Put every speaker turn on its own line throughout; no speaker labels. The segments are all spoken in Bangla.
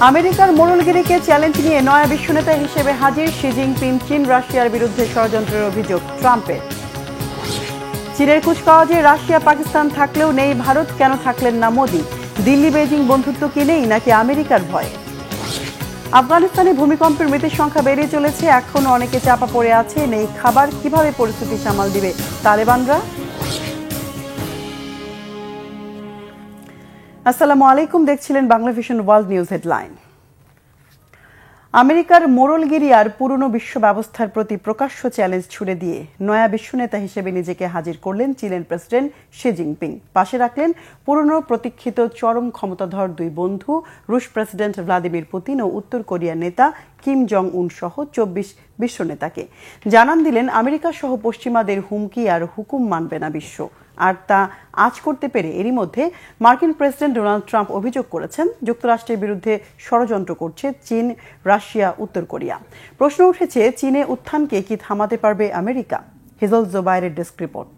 আমেরিকার মোড়লগিরিকে চ্যালেঞ্জ নিয়ে নয়া বিশ্বনেতা হিসেবে হাজির শি জিনপিং। চীন রাশিয়ার বিরুদ্ধে ষড়যন্ত্রের অভিযোগ ট্রাম্পের। চীনের কুচকাওয়াজে রাশিয়া পাকিস্তান থাকলেও নেই ভারত, কেন থাকলেন না মোদি? দিল্লি বেজিং বন্ধুত্ব কি নেই নাকি আমেরিকার ভয়? আফগানিস্তানে ভূমিকম্পের মৃতের সংখ্যা বেড়ে চলেছে, এখনো অনেকে চাপা পড়ে আছে, নেই খাবার, কিভাবে পরিস্থিতি সামাল দিবে তালেবানরা? আসসালামু আলাইকুম, দেখছিলেন Bangla vision world news headline. আমেরিকার মোড়লগিরি আর পুরনো বিশ্ব ব্যবস্থার প্রতি প্রকাশ্য চ্যালেঞ্জ ছুড়ে দিয়ে নয়া বিশ্বনেতা হিসেবে নিজেকে হাজির করলেন চীনের প্রেসিডেন্ট শি জিনপিং। পাশে রাখলেন পুরনো প্রতীক্ষিত চরম ক্ষমতাধর দুই বন্ধু, রুশ প্রেসিডেন্ট ভ্লাদিমির পুতিন ও উত্তর কোরিয়ার নেতা কিম জং উন সহ ২৪ বিশ্ব নেতাকে। জানান দিলেন আমেরিকা সহ পশ্চিমাদের হুমকি আর হুকুম মানবে না বিশ্ব। আর তা আজ করতে পেরে এরই মধ্যে মার্কিন প্রেসিডেন্ট ডোনাল্ড ট্রাম্প অভিযোগ করেছেন যুক্তরাষ্ট্রের বিরুদ্ধে ষড়যন্ত্র করছে চীন, রাশিয়া, উত্তর কোরিয়া। প্রশ্ন উঠেছে, চীনে উত্থানকে কি থামাতে পারবে America? Hijal Zobayer desk report.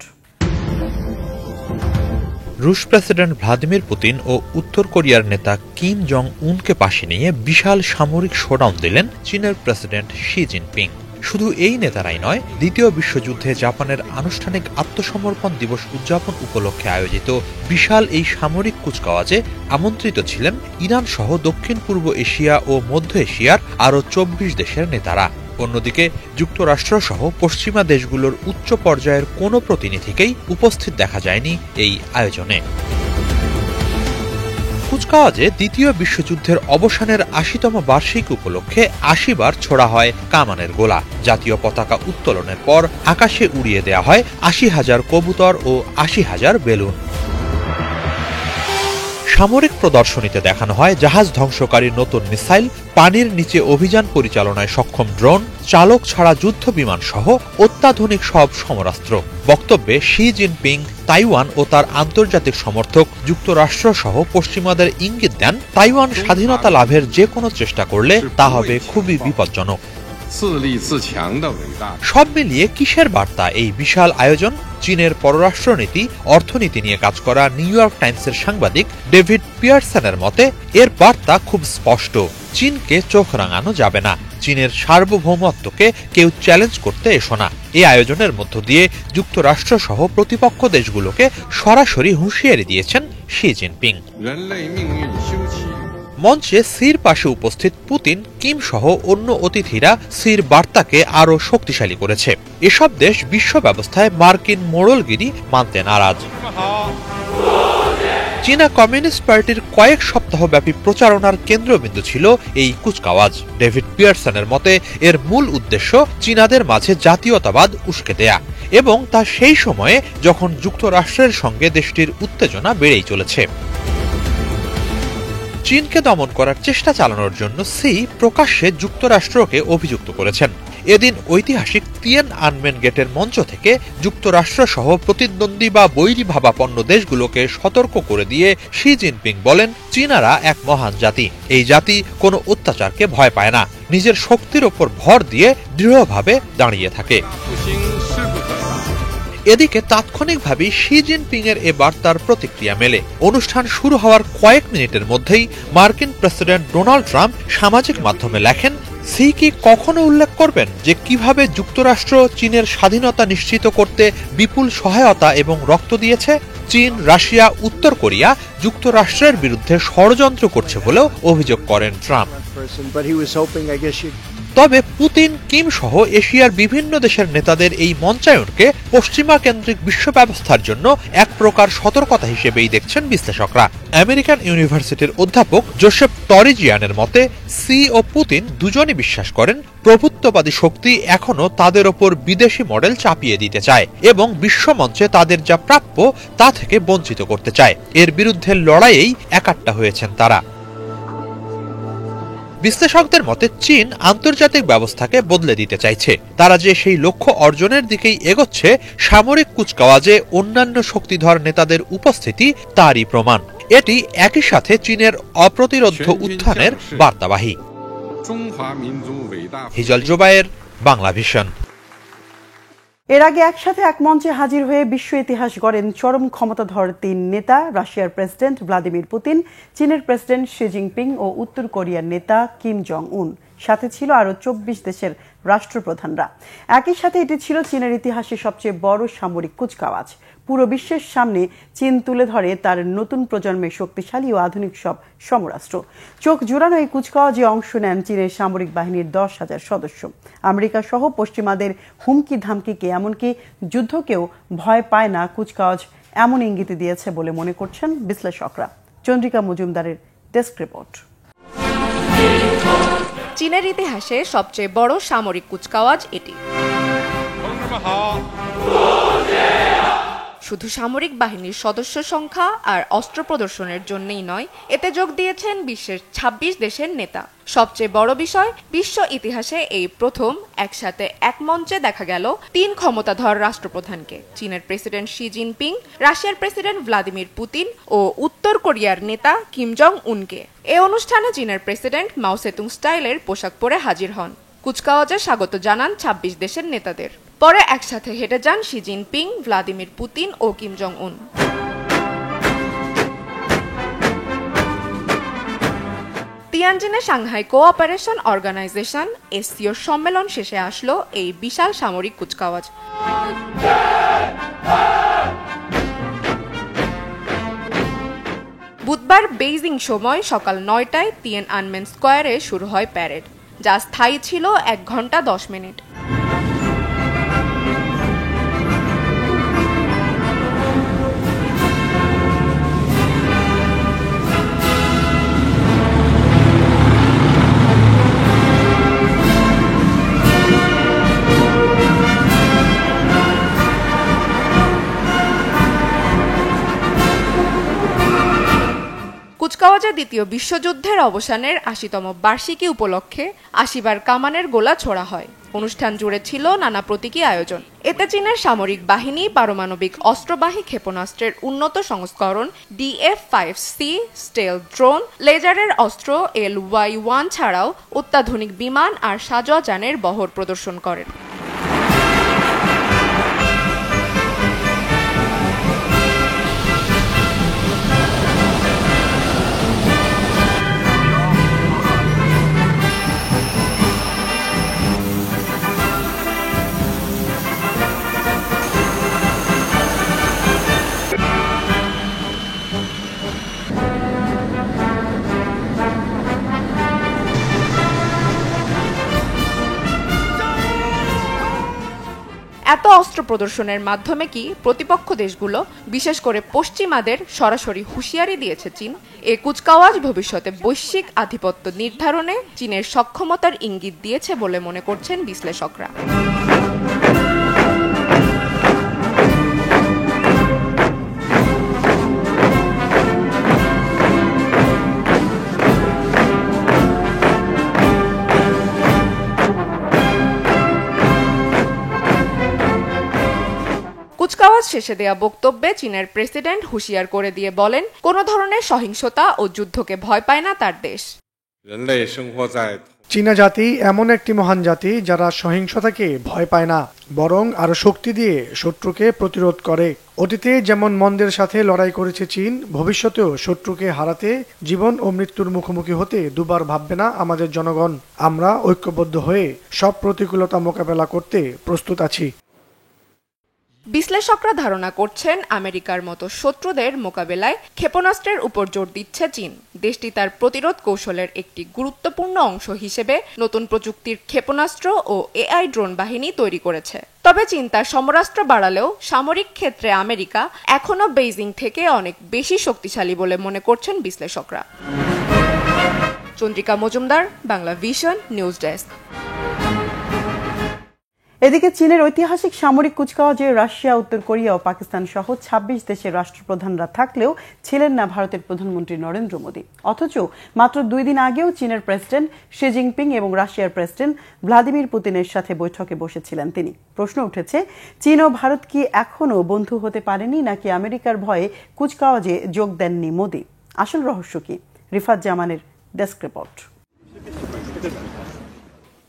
রুশ প্রেসিডেন্ট ভ্লাদিমির পুতিন ও উত্তর কোরিয়ার নেতা কিম জং উনকে পাশে নিয়ে বিশাল সামরিক শোডাউন দিলেন চীনের প্রেসিডেন্ট শি জিনপিং। শুধু এই নেতারাই নয়, দ্বিতীয় বিশ্বযুদ্ধে জাপানের আনুষ্ঠানিক আত্মসমর্পণ দিবস উদযাপন উপলক্ষে আয়োজিত বিশাল এই সামরিক কুচকাওয়াজে আমন্ত্রিত ছিলেন ইরান সহ দক্ষিণ পূর্ব এশিয়া ও মধ্য এশিয়ার আরও ২৪ দেশের নেতারা। অন্যদিকে যুক্তরাষ্ট্র সহ পশ্চিমা দেশগুলোর উচ্চ পর্যায়ের কোনো প্রতিনিধিকেই উপস্থিত দেখা যায়নি এই আয়োজনে। কুচকাওয়াজে দ্বিতীয় বিশ্বযুদ্ধের অবসানের ৮০তম বার্ষিকী উপলক্ষে ৮০ বার ছোড়া হয় কামানের গোলা। জাতীয় পতাকা উত্তোলনের পর আকাশে উড়িয়ে দেয়া হয় ৮০,০০০ কবুতর ও ৮০,০০০ বেলুন। সামরিক প্রদর্শনীতে দেখানো হয় জাহাজ ধ্বংসকারী নতুন মিসাইল, পানির নিচে অভিযান পরিচালনায় সক্ষম ড্রোন, চালক ছাড়া যুদ্ধ বিমান সহ অত্যাধুনিক সব সমরাস্ত্র। বক্তব্যে শি জিনপিং তাইওয়ান ও তার আন্তর্জাতিক সমর্থক যুক্তরাষ্ট্র সহ পশ্চিমাদের ইঙ্গিত দেন, তাইওয়ান স্বাধীনতা লাভের যে কোনো চেষ্টা করলে তা হবে খুবই বিপজ্জনক। সব মিলিয়ে কিসের বার্তা এই বিশাল আয়োজন? চীনের পররাষ্ট্রনীতি, অর্থনীতি নিয়ে কাজ করা নিউ ইয়র্ক টাইমসের সাংবাদিক ডেভিড পিয়ারসনের মতে এর বার্তা খুব স্পষ্ট। চীনকে চোখ রাঙানো যাবে না, চীনের সার্বভৌমত্বকে কেউ চ্যালেঞ্জ করতে এসো না। এই আয়োজনের মধ্য দিয়ে যুক্তরাষ্ট্র সহ প্রতিপক্ষ দেশগুলোকে সরাসরি হুঁশিয়ারি দিয়েছেন শি জিনপিং। মঞ্চে সির পাশে উপস্থিত পুতিন, কিম সহ অন্য অতিথিরা সির বার্তাকে আরও শক্তিশালী করেছে। এসব দেশ বিশ্ব ব্যবস্থায় মার্কিন মোড়লগিরি মানতে নারাজ। চীনা কমিউনিস্ট পার্টির কয়েক সপ্তাহব্যাপী প্রচারণার কেন্দ্রবিন্দু ছিল এই কুচকাওয়াজ। ডেভিড পিয়ারসনের মতে এর মূল উদ্দেশ্য চীনাদের মাঝে জাতীয়তাবাদ উস্কে দেয়া, এবং তা সেই সময়ে যখন যুক্তরাষ্ট্রের সঙ্গে দেশটির উত্তেজনা বেড়েই চলেছে। চীনকে দমন করার চেষ্টা চালানোর জন্য সি প্রকাশ্যে যুক্তরাষ্ট্রকে অভিযুক্ত করেছেন। এদিন ঐতিহাসিক তিয়ানআনমেন গেটের মঞ্চ থেকে যুক্তরাষ্ট্র সহ প্রতিদ্বন্দ্বী বা বৈরী ভাবাপন্ন দেশগুলোকে সতর্ক করে দিয়ে শি জিনপিং বলেন, চীনারা এক মহান জাতি। এই জাতি কোনো অত্যাচারকে ভয় পায় না, নিজের শক্তির ওপর ভর দিয়ে দৃঢ়ভাবে দাঁড়িয়ে থাকে। এদিকে তাৎক্ষণিকভাবেই শি জিনপিং এর এ বার্তার প্রতিক্রিয়া মেলে। অনুষ্ঠান শুরু হওয়ার কয়েক মিনিটের মধ্যেই মার্কিন প্রেসিডেন্ট ডোনাল্ড ট্রাম্প সামাজিক মাধ্যমে লেখেন, সি কি কখনো উল্লেখ করবেন যে কিভাবে যুক্তরাষ্ট্র চীনের স্বাধীনতা নিশ্চিত করতে বিপুল সহায়তা এবং রক্ত দিয়েছে? চীন, রাশিয়া, উত্তর কোরিয়া যুক্তরাষ্ট্রের বিরুদ্ধে ষড়যন্ত্র করছে বলেও অভিযোগ করেন ট্রাম্প। তবে পুতিন, কিম সহ এশিয়ার বিভিন্ন দেশের নেতাদের এই মঞ্চায়নকে পশ্চিমা কেন্দ্রিক বিশ্ব ব্যবস্থার জন্য এক প্রকার সতর্কতা হিসেবেই দেখছেন বিশ্লেষকরা। আমেরিকান ইউনিভার্সিটির অধ্যাপক জোসেফ টরিজিয়ানের মতে সি ও পুতিন দুজনই বিশ্বাস করেন প্রভুত্ববাদী শক্তি এখনো তাদের ওপর বিদেশি মডেল চাপিয়ে দিতে চায় এবং বিশ্বমঞ্চে তাদের যা প্রাপ্য তা থেকে বঞ্চিত করতে চায়। এর বিরুদ্ধে লড়াইয়েই একাট্টা হয়েছেন তারা। বিশ্লেষকদের মতে চীন আন্তর্জাতিক ব্যবস্থাকে বদলে দিতে চাইছে। তারা যে সেই লক্ষ্য অর্জনের দিকেই এগোচ্ছে, সামরিক কুচকাওয়াজে অন্যান্য শক্তিধর নেতাদের উপস্থিতি তারই প্রমাণ। এটি একই সাথে চীনের অপ্রতিরোধ উত্থানের বার্তাবাহী। হিজল জোবায়ের, বাংলা ভিশন।
এর আগে একসাথে এক মঞ্চে হাজির হয়ে বিশ্ব ইতিহাস গড়েন চরম ক্ষমতাধর তিন নেতা, রাশিয়ার প্রেসিডেন্ট ভ্লাদিমির পুতিন, চীনের প্রেসিডেন্ট শি জিনপিং ও উত্তর কোরিয়ার নেতা কিম জং উন। সাথে ছিল আরও ২৪ দেশের রাষ্ট্রপ্রধানরা। একই সাথে এটি ছিল চীনের ইতিহাসে সবচেয়ে বড় সামরিক কুচকাওয়াজ। পুরো বিশ্বের সামনে চীন তুলে ধরে তার নতুন প্রজন্মের শক্তিশালী ও আধুনিক সব সমরাস্ত্র। চোখ জুড়ানো এই কুচকাওয়াজে অংশ নেন চীনের সামরিক বাহিনীর ১০,০০০ সদস্য। আমেরিকা সহ পশ্চিমাদের হুমকি ধামকিকে, এমনকি যুদ্ধকেও ভয় পায় না কুচকাওয়াজ, এমন ইঙ্গিত দিয়েছে বলে মনে করছেন বিশ্লেষকরা। চন্দ্রিকা মজুমদারের ডেস্ক রিপোর্ট।
চীনের ইতিহাসে সবচেয়ে বড় সামরিক কুচকাওয়াজ এটি। শুধু সামরিক বাহিনীর সদস্য সংখ্যা আর অস্ত্র প্রদর্শনের জন্যই নয়, এতে যোগ দিয়েছেন বিশ্বের ২৬ দেশের নেতা। সবচেয়ে বড় বিষয়, বিশ্ব ইতিহাসে এই প্রথম একসাথে এক মঞ্চে দেখা গেল তিন ক্ষমতাধর রাষ্ট্রপ্রধানকে, চীনের প্রেসিডেন্ট শি জিনপিং, রাশিয়ার প্রেসিডেন্ট ভ্লাদিমির পুতিন ও উত্তর কোরিয়ার নেতা কিম জং উনকে। এ অনুষ্ঠানে চীনের প্রেসিডেন্ট মাও সেতুং স্টাইলের পোশাক পরে হাজির হন। কুচকাওয়াজে স্বাগত জানান ২৬ দেশের নেতাদের। পরে একসাথে হেঁটে যান শি জিনপিং, ভ্লাদিমির পুতিন ও কিম জং উন। তিয়ানজিনে সাংহাই কোঅপারেশন অর্গানাইজেশন এসসিওর সম্মেলন শেষে আসলো এই বিশাল সামরিক কুচকাওয়াজ। বুধবার বেইজিং সময় সকাল ৯টায় তিয়ানআনমেন স্কয়ারে শুরু হয় প্যারেড, যা স্থায়ী ছিল ১ ঘন্টা ১০ মিনিট। কুচকাওয়াজে দ্বিতীয় বিশ্বযুদ্ধের অবসানের ৮০তম বার্ষিকী উপলক্ষে ৮০ বার কামানের গোলা ছোড়া হয়। অনুষ্ঠান জুড়ে ছিল নানা প্রতীকী আয়োজন। এতে চীনের সামরিক বাহিনী পারমাণবিক অস্ত্রবাহী ক্ষেপণাস্ত্রের উন্নত সংস্করণ DF-5C স্টেলথ ড্রোন, লেজারের অস্ত্র LY-1 ছাড়াও অত্যাধুনিক বিমান আর সাজোয়া যানের বহর প্রদর্শন করেন। এত অস্ত্র প্রদর্শনের মাধ্যমে কি প্রতিপক্ষ দেশগুলো, বিশেষ করে পশ্চিমাদের সরাসরি হুঁশিয়ারি দিয়েছে চীন? এ কুচকাওয়াজ ভবিষ্যতে বৈশ্বিক আধিপত্য নির্ধারণে চীনের সক্ষমতার ইঙ্গিত দিয়েছে বলে মনে করছেন বিশ্লেষকরা। কুচকাওয়াজ শেষে দেয়া বক্তব্যে চীনের প্রেসিডেন্ট হুঁশিয়ার করে দিয়ে বলেন, কোনো ধরনের সহিংসতা ও যুদ্ধকে ভয় পায় না তার দেশ।
চীনা জাতি এমন একটি মহান জাতি যারা সহিংসতাকে ভয় পায় না, বরং আরো শক্তি দিয়ে শত্রুকে প্রতিরোধ করে। অতীতে যেমন মন্দের সাথে লড়াই করেছে চীন, ভবিষ্যতেও শত্রুকে হারাতে জীবন ও মৃত্যুর মুখোমুখি হতে দুবার ভাববে না আমাদের জনগণ। আমরা ঐক্যবদ্ধ হয়ে সব প্রতিকূলতা মোকাবেলা করতে প্রস্তুত আছি।
বিশ্লেষকরা ধারণা করছেন, আমেরিকার মতো শত্রুদের মোকাবেলায় ক্ষেপণাস্ত্রের উপর জোর দিচ্ছে চীন। দেশটি তার প্রতিরোধ কৌশলের একটি গুরুত্বপূর্ণ অংশ হিসেবে নতুন প্রযুক্তির ক্ষেপণাস্ত্র ও AI ড্রোন বাহিনী তৈরি করেছে। তবে চীন তার সমরাস্ত্র বাড়ালেও সামরিক ক্ষেত্রে আমেরিকা এখনো বেইজিং থেকে অনেক বেশি শক্তিশালী বলে মনে করছেন বিশ্লেষকরা। Chandrika Majumdar, Bangla vision news desk.
এদিকে চীনের ঐতিহাসিক সামরিক কুচকাওয়াজে রাশিয়া, উত্তর কোরিয়া ও পাকিস্তান সহ ২৬ দেশের রাষ্ট্রপ্রধানরা থাকলেও ছিলেন না ভারতের প্রধানমন্ত্রী নরেন্দ্র মোদী। অথচ মাত্র ২ দিন আগেও চীনের প্রেসিডেন্ট শি জিনপিং এবং রাশিয়ার প্রেসিডেন্ট ভ্লাদিমির পুতিনের সাথে বৈঠকে বসেছিলেন তিনি। প্রশ্ন উঠেছে, চীন ও ভারত কি এখনও বন্ধু হতে পারেনি, নাকি আমেরিকার ভয়ে কুচকাওয়াজে যোগ দেননি মোদী? আসল রহস্য কি? রিফাত জামানের ডেস্ক রিপোর্ট।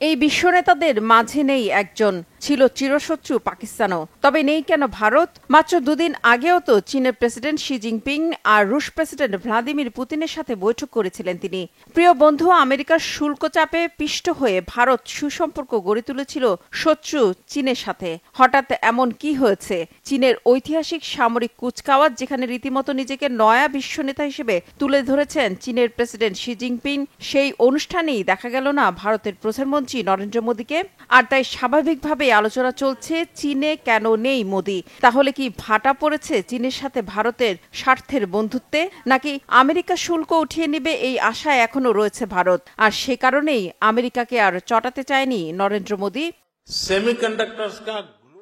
এই বিশ্ব নেতাদের মাঝে নেই একজন ছিল চিরশত্রু পাকিস্তানও। তবে নেই কেন ভারত? মাত্র দুদিন আগেও তো চীনের প্রেসিডেন্ট শি জিনপিং আর রুশ প্রেসিডেন্ট ভ্লাদিমির পুতিনের সাথে বৈঠক করেছিলেন তিনি। প্রিয় বন্ধু, আমেরিকার শুল্ক চাপে পিষ্ট হয়ে ভারত সুসম্পর্ক গড়ে তুলেছিল শত্রু চীনের সাথে। হঠাৎ এমন কি হয়েছে? চীনের ঐতিহাসিক সামরিক কুচকাওয়াজ, যেখানে রীতিমতো নিজেকে নয়া বিশ্ব নেতা হিসেবে তুলে ধরেছেন চীনের প্রেসিডেন্ট শি জিনপিং, সেই অনুষ্ঠানেই দেখা গেল না ভারতের প্রধানমন্ত্রী নরেন্দ্র মোদীকে। আর তাই স্বাভাবিকভাবে আলোচনা চলছে চীনে কেন নেই মোদী। তাহলে কি ভাটা পড়েছে চীনের সাথে ভারতের স্বার্থের বন্ধুত্বে, নাকি আমেরিকা শুল্ক উঠিয়ে নেবে এই আশায় এখনো রয়েছে ভারত, আর সে কারণেই আমেরিকাকে আর চটাতে চায়নি নরেন্দ্র মোদী?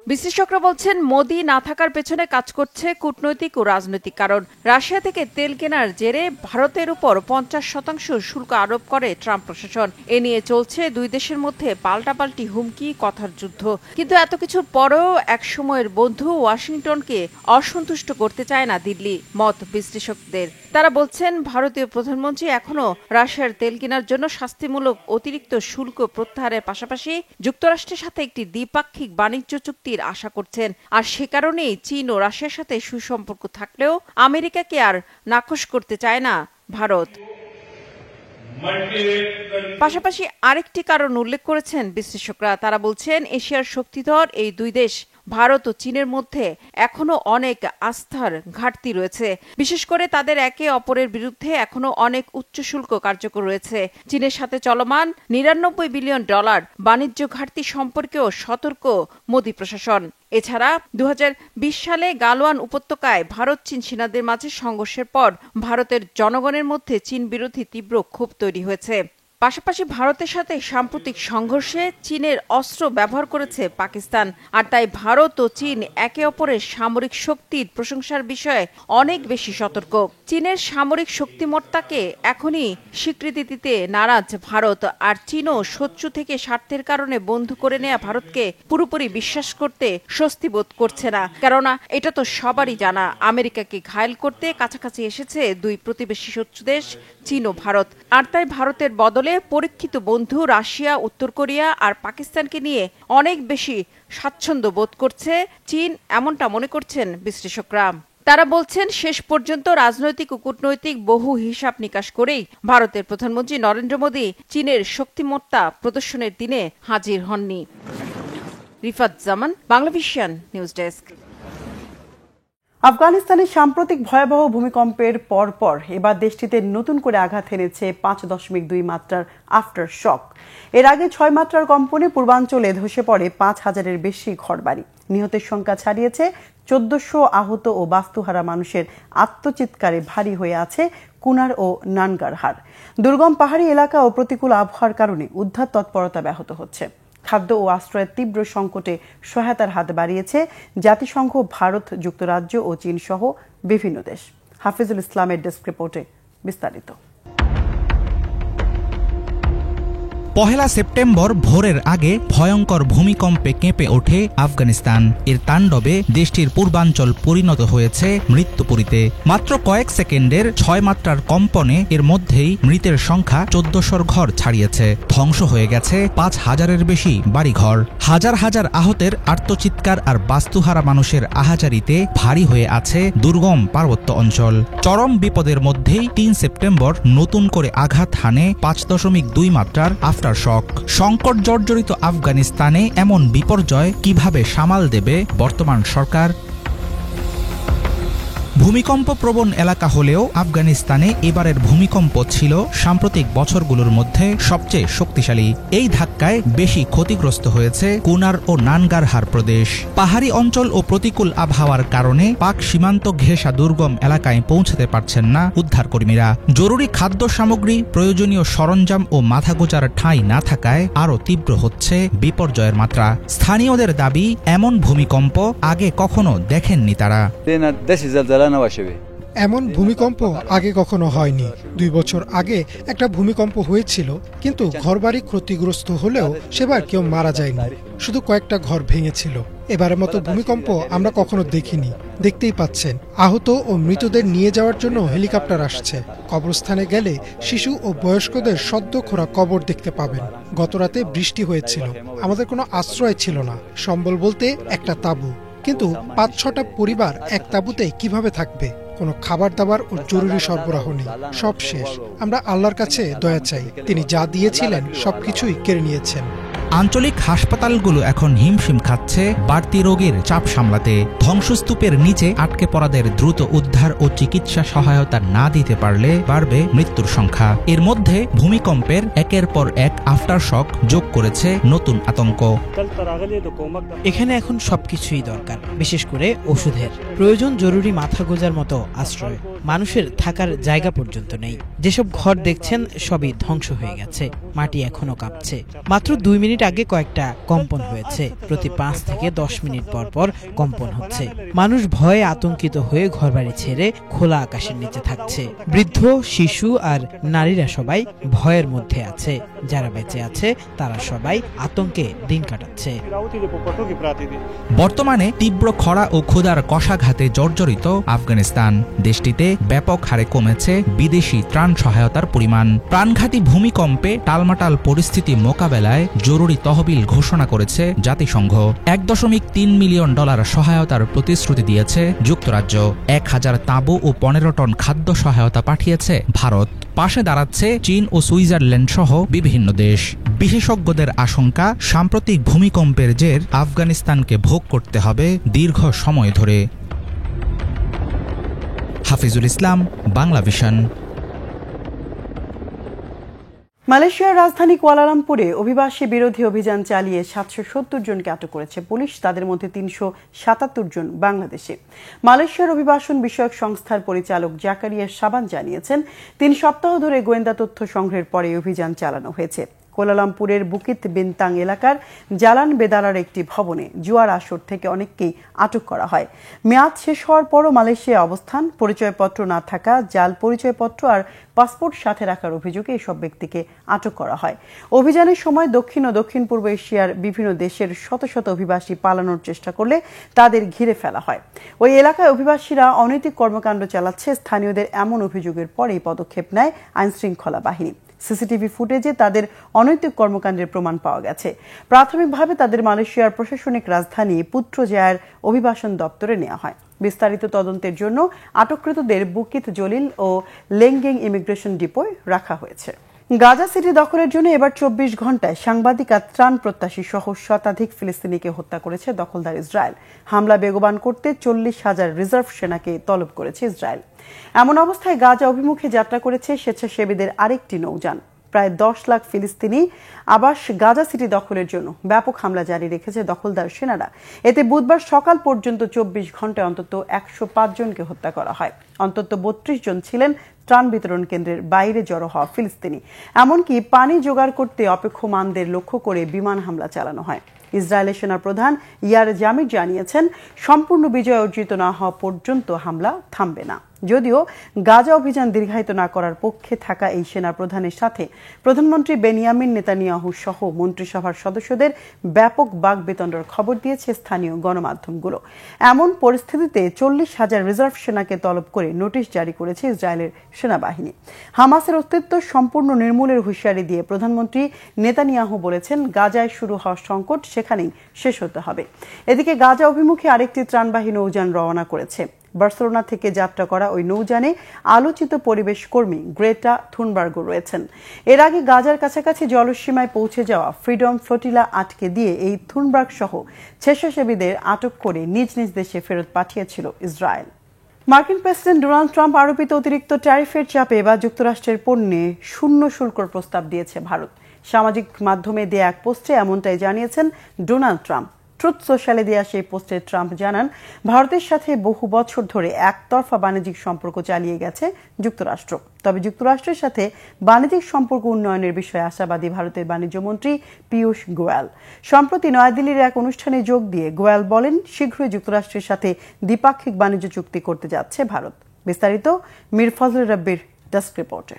বিশ্লেষকরা বলছেন মোদী না থাকার পেছনে কাজ করছে কূটনৈতিক ও রাজনৈতিক কারণ। রাশিয়া থেকে তেল কেনার জেরে ভারতের উপর 50% শুল্ক আরোপ করে ট্রাম্প প্রশাসন। এ নিয়ে চলছে দুই দেশের মধ্যে পাল্টাপাল্টি হুমকি, কথার যুদ্ধ। কিন্তু এত কিছুর পরেও একসময়ের বন্ধু ওয়াশিংটনকে অসন্তুষ্ট করতে চায় না দিল্লি, মত বিশ্লেষকদের। তারা বলছেন ভারতীয় প্রধানমন্ত্রী এখনো রাশিয়ার তেল কেনার জন্য শাস্তিমূলক অতিরিক্ত শুল্ক প্রত্যাহারের পাশাপাশি যুক্তরাষ্ট্রের সাথে একটি দ্বিপাক্ষিক বাণিজ্য চুক্তির আশা করছেন। আর সে কারণেই চীন ও রাশিয়ার সাথে সুসম্পর্ক থাকলেও আমেরিকাকে আর নাকচ করতে চায় না ভারত। পাশাপাশি আরেকটি কারণ উল্লেখ করেছেন বিশ্লেষকরা। তারা বলছেন এশিয়ার শক্তিধর এই দুই দেশ ভারত ও চীনের মধ্যে এখনো অনেক আস্থার ঘাটতি রয়েছে। বিশেষ করে তাদের একে অপরের বিরুদ্ধে এখনো অনেক উচ্চ শুল্ক কার্যকর রয়েছে। চীনের সাথে চলমান $99 বিলিয়ন বাণিজ্য ঘাটতি সম্পর্কেও সতর্ক মোদী প্রশাসন। এছাড়া 2020 সালে গালওয়ান উপত্যকায় ভারত চীন সেনাদের মাঝে সংঘর্ষের পর ভারতের জনগণের মধ্যে চীন বিরোধী তীব্র ক্ষোভ তৈরি হয়েছে। পাশাপাশি ভারতের সাথে সাম্প্রতিক সংঘর্ষে চীনের অস্ত্র ব্যবহার করেছে পাকিস্তান। আর তাই ভারত ও চীন একে অপরের সামরিক শক্তির প্রশংসার বিষয়ে অনেক বেশি সতর্ক। চীনের সামরিক শক্তিমত্তাকে এখনই স্বীকৃতি দিতে নারাজ ভারত। আর চীনও শত্রু থেকে স্বার্থের কারণে বন্ধু করে নেয়া ভারতকে পুরোপুরি বিশ্বাস করতে স্বস্তি বোধ করছে না। কেননা এটা তো সবারই জানা, আমেরিকাকে ঘায়েল করতে কাছাকাছি এসেছে দুই প্রতিবেশী শত্রু দেশ চীন ও ভারত। আর তাই ভারতের বদলে পরীক্ষিত বন্ধু রাশিয়া, উত্তর কোরিয়া আর পাকিস্তানকে নিয়ে অনেক বেশি স্বাচ্ছন্দ্য বোধ করছে চীন, এমনটা মনে করছেন বিশ্লেষকরা। তারা বলছেন শেষ পর্যন্ত রাজনৈতিক ও কূটনৈতিক বহু হিসাব নিকাশ করেই ভারতের প্রধানমন্ত্রী নরেন্দ্র মোদী চীনের শক্তিমত্তা প্রদর্শনের দিনে হাজির হননি। রিফাত জামান, বাংলাভিশন নিউজ ডেস্ক।
আফগানিস্তানে সাম্প্রতিক ভয়াবহ ভূমিকম্পের পরপর এবার দেশটিতে নতুন করে আঘাত এনেছে 5.2 মাত্রার আফটার শক। এর আগে 6 মাত্রার কম্পনে পূর্বাঞ্চলে ধসে পড়ে 5000-এর বেশি ঘরবাড়ি। নিহতের সংখ্যা ছাড়িয়েছে 1400। আহত ও বাস্তুহারা মানুষের আত্মচিৎকারে ভারী হয়ে আছে কুনার ও নানগারহার। দুর্গম পাহাড়ি এলাকা ও প্রতিকূল আবহাওয়ার কারণে উদ্ধার তৎপরতা ব্যাহত হচ্ছে। খাদ্য ও আশ্রয়ের তীব্র সংকটে সহায়তার হাত বাড়িয়েছে জাতিসংঘ, ভারত, যুক্তরাজ্য ও চীন সহ বিভিন্ন দেশ। হাফিজুল ইসলামের ডেস্ক রিপোর্টে বিস্তারিত।
1 সেপ্টেম্বর ভোরের আগে ভয়ঙ্কর ভূমিকম্পে কেঁপে ওঠে আফগানিস্তান। এর তাণ্ডবে দেশটির পূর্বাঞ্চল পরিণত হয়েছে মৃত্যুপুরীতে। মাত্র কয়েক সেকেন্ডের 6 মাত্রার কম্পনে এর মধ্যেই মৃতের সংখ্যা 1400 ঘর ছাড়িয়েছে। ধ্বংস হয়ে গেছে 5000-এর বেশি বাড়িঘর। হাজার হাজার আহতের আর্তচিৎকার আর বাস্তুহারা মানুষের আহাজারিতে ভারী হয়ে আছে দুর্গম পার্বত্য অঞ্চল। চরম বিপদের মধ্যেই 3 সেপ্টেম্বর নতুন করে আঘাত হানে 5.2 মাত্রার আফটার শক। সংকট জর্জরিত আফগানিস্তানে এমন বিপর্যয় কিভাবে সামাল দেবে বর্তমান সরকার? ভূমিকম্প প্রবণ এলাকা হলেও আফগানিস্তানে এবারের ভূমিকম্প ছিল সাম্প্রতিক বছরগুলোর মধ্যে সবচেয়ে শক্তিশালী। এই ধাক্কায় বেশি ক্ষতিগ্রস্ত হয়েছে কুনার ও নানগারহার প্রদেশ। পাহাড়ি অঞ্চল ও প্রতিকূল আবহাওয়ার কারণে পাক সীমান্ত ঘেঁষা দুর্গম এলাকায় পৌঁছাতে পারছেন না উদ্ধারকর্মীরা। জরুরি খাদ্য সামগ্রী, প্রয়োজনীয় সরঞ্জাম ও মাথা গোজার ঠাঁই না থাকায় আরও তীব্র হচ্ছে বিপর্যয়ের মাত্রা। স্থানীয়দের দাবি, এমন ভূমিকম্প আগে কখনো দেখেননি তারা।
এমন ভূমিকম্প আগে কখনো হয়নি। 2 বছর আগে একটা ভূমিকম্প হয়েছিল, কিন্তু ঘরবাড়ি ক্ষতিগ্রস্ত হলেও সেবার কেউ মারা যায়নি, শুধু কয়েকটা ঘর ভেঙেছিল। এবারের মতো ভূমিকম্প আমরা কখনো দেখিনি। দেখতেই পাচ্ছেন, আহত ও মৃতদের নিয়ে যাওয়ার জন্য হেলিকপ্টার আসছে। কবরস্থানে গেলে শিশু ও বয়স্কদের সদ্য খোঁড়া কবর দেখতে পাবেন। গতরাতে বৃষ্টি হয়েছিল, আমাদের কোনো আশ্রয় ছিল না, সম্বল বলতে একটা তাঁবু। কিন্তু ৫-৬টা পরিবার এক তাঁবুতে কিভাবে থাকবে? কোনো খাবার দাবার ও জরুরি সরবরাহ নেই, সব শেষ। আমরা আল্লাহর কাছে দয়া চাই, তিনি যা দিয়েছিলেন সবকিছুই কেড়ে নিয়েছেন।
আঞ্চলিক হাসপাতালগুলো এখন হিমশিম খাচ্ছে বাড়তি রোগীর চাপ সামলাতে। ধ্বংসস্তূপের নিচে আটকে পড়াদের দ্রুত উদ্ধার ও চিকিৎসা সহায়তা না দিতে পারলে বাড়বে মৃত্যুর সংখ্যা। এর মধ্যে ভূমিকম্পের একের পর এক আফটারশক যোগ করেছে নতুন আতঙ্ক।
এখানে এখন সবকিছুই দরকার, বিশেষ করে ওষুধের প্রয়োজন, জরুরি মাথা গোঁজার মতো আশ্রয়। মানুষের থাকার জায়গা পর্যন্ত নেই। যেসব ঘর দেখছেন সবই ধ্বংস হয়ে গেছে, মাটি এখনো কাঁপছে। মাত্র 2 মিনিট আগে কয়েকটা কম্পন হয়েছে, প্রতি 5 থেকে 10 মিনিট পর পর কম্পন হচ্ছে। মানুষ ভয়ে আতঙ্কিত হয়ে ঘরবাড়ি ছেড়ে খোলা আকাশের নিচে থাকছে। বৃদ্ধ, শিশু আর নারীরা সবাই ভয়ের মধ্যে আছে। যারা বেঁচে আছে তারা সবাই আতঙ্কে দিন কাটাচ্ছে।
বর্তমানে তীব্র খরা ও ক্ষুধার কষাঘাতে জর্জরিত আফগানিস্তান। দেশটিতে ব্যাপক হারে কমেছে বিদেশি ত্রাণ সহায়তার পরিমাণ। প্রাণঘাতী ভূমিকম্পে টালমাটাল পরিস্থিতি মোকাবেলায় জরুরি তহবিল ঘোষণা করেছে জাতিসংঘ। $1.3 মিলিয়ন সহায়তার প্রতিশ্রুতি দিয়েছে যুক্তরাজ্য। 1000 তাঁবু ও 15 টন খাদ্য সহায়তা পাঠিয়েছে ভারত। পাশে দাঁড়াচ্ছে চীন ও সুইজারল্যান্ড সহ বিভিন্ন দেশ। বিশেষজ্ঞদের আশঙ্কা, সাম্প্রতিক ভূমিকম্পের জের আফগানিস্তানকে ভোগ করতে হবে দীর্ঘ সময় ধরে। হাফিজুল ইসলাম, বাংলা ভিশন।
মালয়েশিয়ার রাজধানী কুয়ালালামপুরে অভিবাসী বিরোধী অভিযান চালিয়ে 770 জনকে আটক করেছে পুলিশ। তাদের মধ্যে 377 জন বাংলাদেশি। মালয়েশিয়ার অভিবাসন বিষয়ক সংস্থার পরিচালক জাকারিয়া সাবান জানিয়েছেন, 3 সপ্তাহ ধরে গোয়েন্দা তথ্য সংগ্রহের পরে অভিযান চালানো হয়েছে। কুয়ালালামপুরের বুকিত বিনতাং এলাকার জালান বেদারার একটি ভবনে জুয়ার আসর থেকে অনেককেই আটক করা হয়। মেয়াদ শেষ হওয়ার পরও মালয়েশিয়া অবস্থান, পরিচয়পত্র না থাকা, জাল পরিচয়পত্র আর পাসপোর্ট সাথে রাখার অভিযোগে এসব ব্যক্তিকে আটক করা হয়। অভিযানের সময় দক্ষিণ ও দক্ষিণ পূর্ব এশিয়ার বিভিন্ন দেশের শত শত অভিবাসী পালানোর চেষ্টা করলে তাদের ঘিরে ফেলা হয়। ওই এলাকায় অভিবাসীরা অনৈতিক কর্মকাণ্ড চালাচ্ছে, স্থানীয়দের এমন অভিযোগের পরেই পদক্ষেপ নেয় আইনশৃঙ্খলা বাহিনী। সিসিটিভি ফুটেজে তাদের অনৈতিক কর্মকাণ্ডের প্রমাণ পাওয়া গেছে। প্রাথমিকভাবে তাদের মালয়েশিয়ার প্রশাসনিক রাজধানী পুত্রজায়ার অভিবাসন দপ্তরে নেওয়া হয়। বিস্তারিত তদন্তের জন্য আটককৃতদের বুকিত জলিল ও লেংগেং ইমিগ্রেশন ডিপোয় রাখা হয়েছে। গাজা সিটি দখলের জন্য এবার 24 ঘন্টায় সাংবাদিক আর ত্রাণ প্রত্যাশী সহ শতাধিক ফিলিস্তিনিকে হত্যা করেছে দখলদার ইসরায়েল। হামলা বেগবান করতে 40,000 রিজার্ভ সেনাকে তলব করেছে ইসরায়েল। এমন অবস্থায় গাজা অভিমুখে যাত্রা করেছে স্বেচ্ছাসেবীদের আরেকটি নৌযান। প্রায় 10 লাখ ফিলিস্তিনি আবাস গাজা সিটি দখলের জন্য ব্যাপক হামলা জারি রেখেছে দখলদার সেনারা। এতে বুধবার সকাল পর্যন্ত 24 ঘন্টায় অন্তত 105 জনকে হত্যা করা হয়। অন্তত 32 জন ছিলেন ত্রাণ বিতরণ কেন্দ্রের বাইরে জড়ো হওয়া ফিলিস্তিনি। এমনকি পানি জোগাড় করতে অপেক্ষমানদের লক্ষ্য করে বিমান হামলা চালানো হয়। ইসরায়েলের সেনা প্রধান ইয়ার জামির জানিয়েছেন, সম্পূর্ণ বিজয় অর্জিত না হওয়া পর্যন্ত হামলা থামবে না। যদিও গাজা অভিযান দীর্ঘায়িত না করার পক্ষে থাকা এই সেনা প্রধানের সাথে প্রধানমন্ত্রী বেনিয়ামিন নেতানিয়াহু সহ মন্ত্রিসভার সদস্যদের ব্যাপক বাকবিতণ্ডার খবর দিয়েছে স্থানীয় গণমাধ্যমগুলো। এমন পরিস্থিতিতে 40,000 রিজার্ভ সেনাকে তলব করে নোটিশ জারি করেছে ইসরায়েলের সেনাবাহিনী। হামাসের অস্তিত্ব সম্পূর্ণ নির্মূলের হুঁশিয়ারি দিয়ে প্রধানমন্ত্রী নেতানিয়াহু বলেছেন, গাজায় শুরু হওয়া সংকট সেখানেই শেষ হতে হবে। এদিকে গাজা অভিমুখে আরেকটি ত্রাণবাহী নৌযান রওনা করেছে। বার্সেলোনা থেকে যাত্রা করা ওই নৌযানে আলোচিত পরিবেশ কর্মী গ্রেটা থুনবার্গও রয়েছেন। এর আগে গাজার কাছাকাছি জলসীমায় পৌঁছে যাওয়া ফ্রিডম ফ্লোটিলা আটকে দিয়ে এই থুনবার্গ সহ স্বেচ্ছাসেবীদের আটক করে নিজ নিজ দেশে ফেরত পাঠিয়েছিল ইসরায়েল। মার্কিন প্রেসিডেন্ট ডোনাল্ড ট্রাম্প আরোপিত অতিরিক্ত ট্যারিফের চাপে এবার যুক্তরাষ্ট্রের পণ্যে শূন্য শুল্কর প্রস্তাব দিয়েছে ভারত। সামাজিক মাধ্যমে দেয়া এক পোস্টে এমনটাই জানিয়েছেন ডোনাল্ড ট্রাম্প। ট্রুথ সোশ্যালে দেয়া সেই পোস্টে ট্রাম্প জানান, ভারতের সাথে বহু বছর ধরে একতরফা বাণিজ্যিক সম্পর্ক চালিয়ে গেছে যুক্তরাষ্ট্র। তবে যুক্তরাষ্ট্রের সাথে বাণিজ্যিক সম্পর্ক উন্নয়নের বিষয়ে আশাবাদী ভারতের বাণিজ্যমন্ত্রী পীয়ূষ গোয়েল। সম্প্রতি নয়াদিল্লির এক অনুষ্ঠানে যোগ দিয়ে গোয়েল বলেন, শীঘ্রই যুক্তরাষ্ট্রের সাথে দ্বিপাক্ষিক বাণিজ্য চুক্তি করতে যাচ্ছে ভারত। বিস্তারিত মীর ফজল রাব্বির ডেস্ক রিপোর্টে।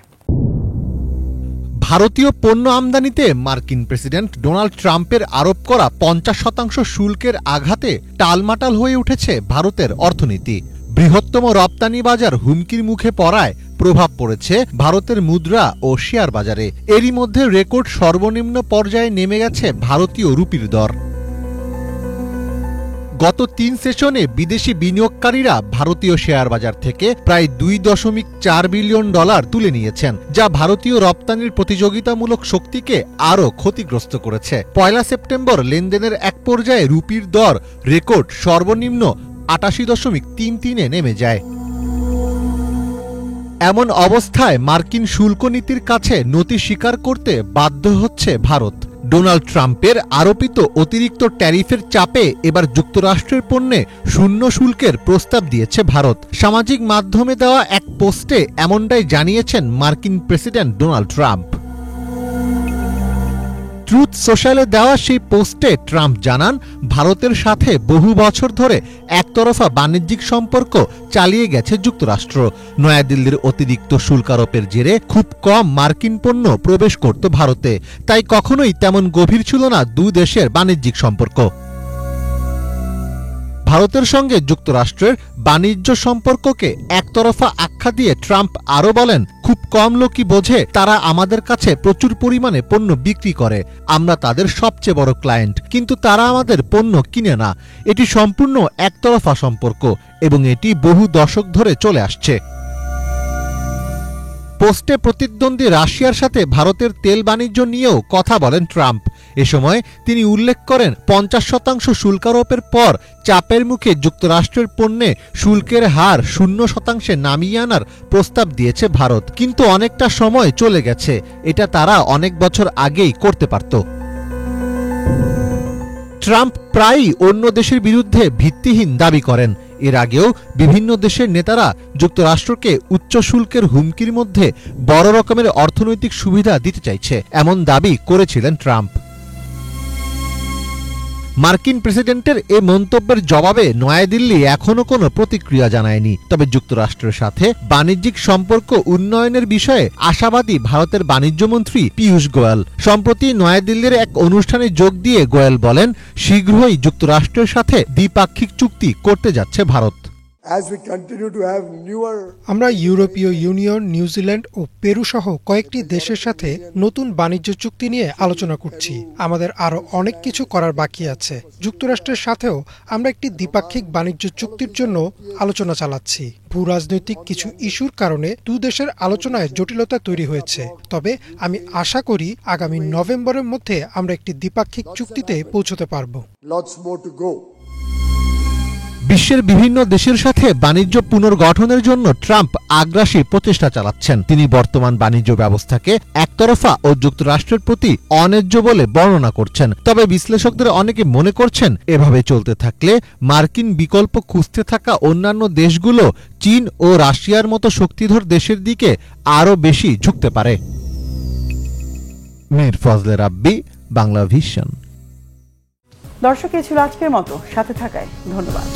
ভারতীয় পণ্য আমদানিতে মার্কিন প্রেসিডেন্ট ডোনাল্ড ট্রাম্পের আরোপ করা 50% শুল্কের আঘাতে টালমাটাল হয়ে উঠেছে ভারতের অর্থনীতি। বৃহত্তম রপ্তানি বাজার হুমকির মুখে পড়ায় প্রভাব পড়েছে ভারতের মুদ্রা ও শেয়ার বাজারে। এরই মধ্যে রেকর্ড সর্বনিম্ন পর্যায়ে নেমে গেছে ভারতীয় রুপির দর। গত 3 সেশনে বিদেশি বিনিয়োগকারীরা ভারতীয় শেয়ার বাজার থেকে প্রায় $2.4 বিলিয়ন তুলে নিয়েছেন, যা ভারতীয় রপ্তানির প্রতিযোগিতামূলক শক্তিকে আরও ক্ষতিগ্রস্ত করেছে। 1 সেপ্টেম্বর লেনদেনের এক পর্যায়ে রুপির দর রেকর্ড সর্বনিম্ন 88.33 নেমে যায়। এমন অবস্থায় মার্কিন শুল্ক নীতির কাছে নতি স্বীকার করতে বাধ্য হচ্ছে ভারত। ডোনাল্ড ট্রাম্পের আরোপিত অতিরিক্ত ট্যারিফের চাপে এবার যুক্তরাষ্ট্রের পণ্যে শূন্য শুল্কের প্রস্তাব দিয়েছে ভারত। সামাজিক মাধ্যমে দেওয়া এক পোস্টে এমনটাই জানিয়েছেন মার্কিন প্রেসিডেন্ট ডোনাল্ড ট্রাম্প। ট্রুথ সোশ্যালে দেওয়া সেই পোস্টে ট্রাম্প জানান, ভারতের সাথে বহু বছর ধরে একতরফা বাণিজ্যিক সম্পর্ক চালিয়ে গেছে যুক্তরাষ্ট্র। নয়াদিল্লির অতিরিক্ত শুল্কারোপের জেরে খুব কম মার্কিন পণ্য প্রবেশ করত ভারতে, তাই কখনোই তেমন গভীর ছিল না দুই দেশের বাণিজ্যিক সম্পর্ক। ভারতের সঙ্গে যুক্তরাষ্ট্রের বাণিজ্য সম্পর্ককে একতরফা আখ্যা দিয়ে ট্রাম্প আরও বলেন, খুব কম লোকই বোঝে তারা আমাদের কাছে প্রচুর পরিমাণে পণ্য বিক্রি করে, আমরা তাদের সবচেয়ে বড় ক্লায়েন্ট, কিন্তু তারা আমাদের পণ্য কিনে না। এটি সম্পূর্ণ একতরফা সম্পর্ক এবং এটি বহু দশক ধরে চলে আসছে। পোস্টে প্রতিদ্বন্দ্বী রাশিয়ার সাথে ভারতের তেল বাণিজ্য নিয়েও কথা বলেন ট্রাম্প। এ সময় তিনি উল্লেখ করেন, 50% শুল্কারোপের পর চাপের মুখে যুক্তরাষ্ট্রের পণ্যে শুল্কের হার 0% নামিয়ে আনার প্রস্তাব দিয়েছে ভারত, কিন্তু অনেকটা সময় চলে গেছে, এটা তারা অনেক বছর আগেই করতে পারত। ট্রাম্প প্রায়ই অন্য দেশের বিরুদ্ধে ভিত্তিহীন দাবি করেন। এর আগেও বিভিন্ন দেশের নেতারা যুক্তরাষ্ট্রকে উচ্চ শুল্কের হুমকির মধ্যে বড় রকমের অর্থনৈতিক সুবিধা দিতে চাইছে, এমন দাবি করেছিলেন ট্রাম্প। মার্কিন প্রেসিডেন্টের এ মন্তব্যের জবাবে নয়াদিল্লি এখনো কোনো প্রতিক্রিয়া জানায়নি। তবে যুক্তরাষ্ট্রের সাথে বাণিজ্যিক সম্পর্ক উন্নয়নের বিষয়ে আশাবাদী ভারতের বাণিজ্যমন্ত্রী পীয়ূষ গোয়েল। সম্প্রতি নয়াদিল্লির এক অনুষ্ঠানে যোগ দিয়ে গোয়েল বলেন, শীঘ্রই যুক্তরাষ্ট্রের সাথে দ্বিপাক্ষিক চুক্তি করতে যাচ্ছে ভারত।
আমরা ইউরোপীয় ইউনিয়ন, নিউজিল্যান্ড ও পেরু সহ কয়েকটি দেশের সাথে নতুন বাণিজ্য চুক্তি নিয়ে আলোচনা করছি। আমাদের আরও অনেক কিছু করার বাকি আছে। যুক্তরাষ্ট্রের সাথেও আমরা একটি দ্বিপাক্ষিক বাণিজ্য চুক্তির জন্য আলোচনা চালাচ্ছি। ভূ রাজনৈতিক কিছু ইস্যুর কারণে দু দেশের আলোচনায় জটিলতা তৈরি হয়েছে, তবে আমি আশা করি আগামী নভেম্বরের মধ্যে আমরা একটি দ্বিপাক্ষিক চুক্তিতে পৌঁছতে পারব।
বিশ্বের বিভিন্ন দেশের সাথে বাণিজ্য পুনর্গঠনের জন্য ট্রাম্প আগ্রাসী প্রচেষ্টা চালাচ্ছেন। তিনি বর্তমান বাণিজ্য ব্যবস্থাকে একতরফা ও যুক্তরাষ্ট্রের প্রতি অন্যায্য বলে বর্ণনা করছেন। তবে বিশ্লেষকদের অনেকে মনে করছেন, এভাবে চলতে থাকলে মার্কিন বিকল্প খুঁজতে থাকা অন্যান্য দেশগুলো চীন ও রাশিয়ার মতো শক্তিধর দেশের দিকে আরও বেশি ঝুঁকতে পারে। মীর ফজলে রাব্বি, বাংলা ভিশন।
দর্শক, এ ছিল আজকের মতো। সাথে থাকায় ধন্যবাদ।